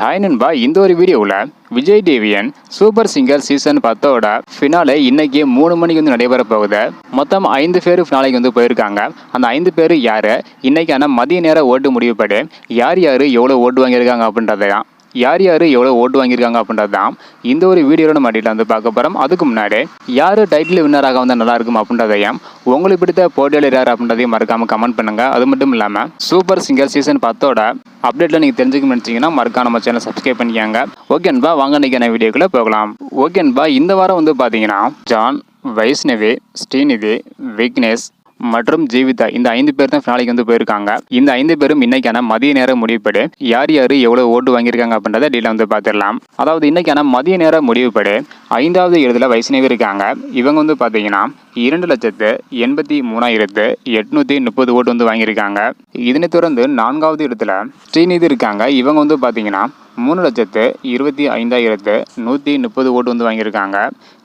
Hi நண்பா, இந்த ஒரு வீடியோவில் விஜய் டிவியின் சூப்பர் சிங்கர் சீசன் 10 ஃபினாலே இன்னைக்கு 3 மணிக்கு நடைபெற போகுது. மொத்தம் 5 பேர் ஃபினாலைக்கு போயிருக்காங்க. அந்த 5 பேர் யாரு, இன்னைக்கான மதிய நேர ஓட்டு முடிவுப்படி யார் எவ்வளோ ஓட்டு வாங்கியிருக்காங்க அப்படின்றதையும் யார் எவ்வளோ ஓட்டு வாங்கியிருக்காங்க அப்படின்றது தான் இந்த ஒரு வீடியோவில் நம்ம டீட்டெயில் பார்க்க போகிறோம். அதுக்கு முன்னாடி யார் டைட்டில் வின்னராக வந்தால் நல்லா இருக்கும் அப்படின்றதையும் உங்களுக்கு பிடித்த போட்டியாளர் யார் அப்படின்றதையும் மறக்காமல் கமெண்ட் பண்ணுங்கள். அது மட்டும் இல்லாமல் சூப்பர் சிங்கர் சீசன் 10 அப்டேட்டில் நீங்கள் தெரிஞ்சுக்க நினச்சிங்கன்னா மறக்காம நம்ம சேனல் சப்ஸ்கிரைப் பண்ணிக்காங்க. ஓகேன்பா, வாங்க இன்றைக்கான வீடியோக்குள்ளே போகலாம். ஓகேன்பா, இந்த வாரம் பார்த்தீங்கன்னா ஜான், வைஷ்ணவி, ஸ்ரீநிதி, விக்னேஷ் மற்றும் ஜீவிதா இந்த 5 பேர் தான் ஃபினாலைக்கு போயிருக்காங்க. இந்த 5 பேரும் இன்னைக்கான மதிய நேர முடிவுப்படி யார் எவ்வளவு ஓட்டு வாங்கியிருக்காங்க அப்படின்றத டீட்டெயில் பார்த்துடலாம். அதாவது இன்னைக்கான மதிய நேர முடிவுப்படி 5வது இடத்துல வைஷ்ணவி இருக்காங்க. இவங்க பார்த்தீங்கன்னா 2,83,830 ஓட்டு வாங்கியிருக்காங்க. இதனை தொடர்ந்து 4வது இடத்துல ஸ்ரீநிதி இருக்காங்க. இவங்க பார்த்தீங்கன்னா 3,25,130 ஓட்டு வாங்கியிருக்காங்க.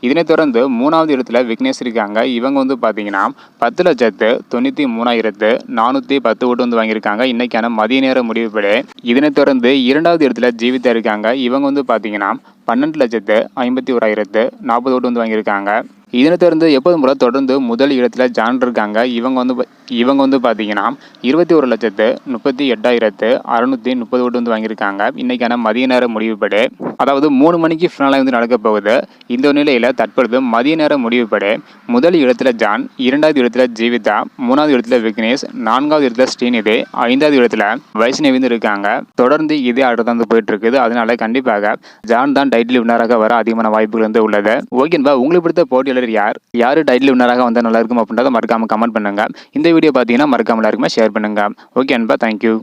இதனைத் தொடர்ந்து 3வது இடத்துல விக்னேஷ் இருக்காங்க. இவங்க பார்த்தீங்கன்னா 10,93,410 ஓட்டு வாங்கியிருக்காங்க இன்னைக்கான மதிய நேர முடிவுப்படி. இதனைத் தொடர்ந்து 2வது இடத்துல ஜீவிதா இருக்காங்க. இவங்க பார்த்தீங்கன்னா 12,51,040 ஓட்டு வாங்கியிருக்காங்க. இதனை தொடர்ந்து எப்போதும் போல தொடர்ந்து முதல் இடத்துல ஜான் இருக்காங்க. இவங்க பார்த்தீங்கன்னா 21,38,630 ஓட்டு வாங்கியிருக்காங்க இன்னைக்கான மதிய நேர முடிவுப்படி. அதாவது 3 மணிக்கு ஃபினாலே நடக்க போகுது. இந்த நிலையில் தற்பொழுது மதிய நேர முடிவுப்படி முதல் இடத்துல ஜான், 2வது இடத்துல ஜீவிதா, 3வது இடத்துல விக்னேஷ், 4வது இடத்துல ஸ்ரீநிதி, 5வது இடத்துல வைஷ்ணவி இருக்காங்க. தொடர்ந்து இதே ஆர்டர் தான் போயிட்டு இருக்குது. அதனால கண்டிப்பாக ஜான் தான் டைட்டில் வின்னராக வர அதிகமான வாய்ப்புகள் உள்ளது. ஓகேன்பா, உங்களுக்கு பிடித்த போட்டியாளர் யார் டைட்டில் வின்னராக வந்தால் நல்லா இருக்கும் அப்படின்றத மறக்காம கமெண்ட் பண்ணுங்க. இந்த வீடியோ பார்த்தீங்கன்னா மறக்காம எல்லாருக்குமே ஷேர் பண்ணுங்க. ஓகே அன்பா, தேங்க்யூ.